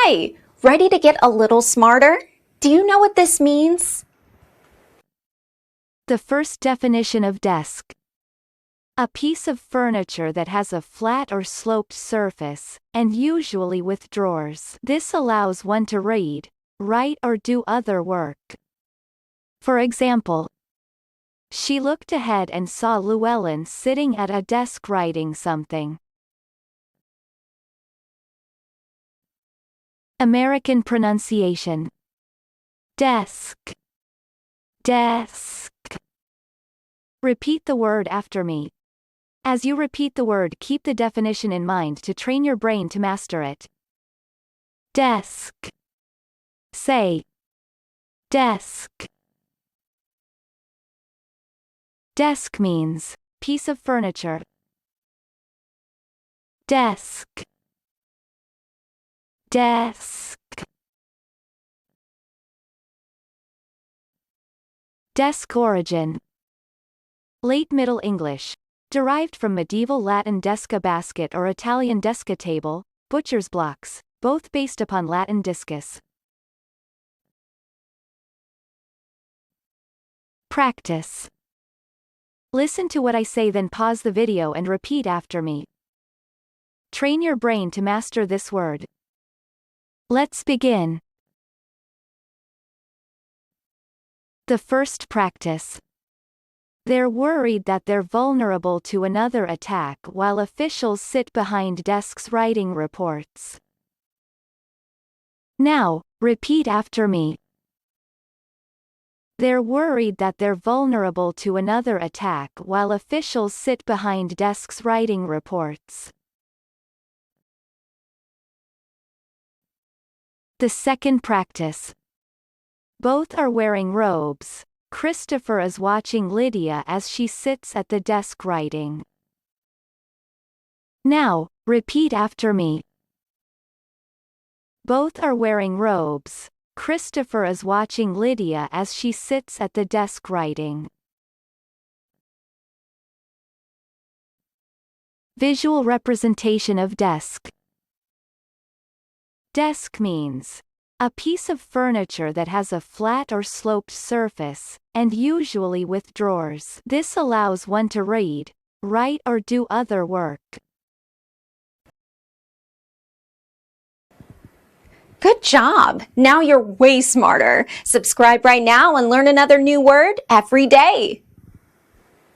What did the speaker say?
Hi! Ready to get a little smarter? Do you know what this means? The first definition of desk. A piece of furniture that has a flat or sloped surface, and usually with drawers. This allows one to read, write or do other work. For example, she looked ahead and saw Llewellyn sitting at a desk writing something. American pronunciation. Desk. Desk. Repeat the word after me. As you repeat the word, keep the definition in mind to train your brain to master it. Desk. Say. Desk. Desk means piece of furniture. Desk. Desk. Desk origin. Late Middle English. Derived from medieval Latin desca basket or Italian desca table, butcher's blocks, both based upon Latin discus. Practice. Listen to what I say, then pause the video and repeat after me. Train your brain to master this word. Let's begin. The first practice. They're worried that they're vulnerable to another attack while officials sit behind desks writing reports. Now, repeat after me. They're worried that they're vulnerable to another attack while officials sit behind desks writing reports. The second practice. Both are wearing robes. Christopher is watching Lydia as she sits at the desk writing. Now, repeat after me. Both are wearing robes. Christopher is watching Lydia as she sits at the desk writing. Visual representation of desk. Desk means a piece of furniture that has a flat or sloped surface, and usually with drawers. This allows one to read, write or do other work. Good job! Now you're way smarter. Subscribe right now and learn another new word every day.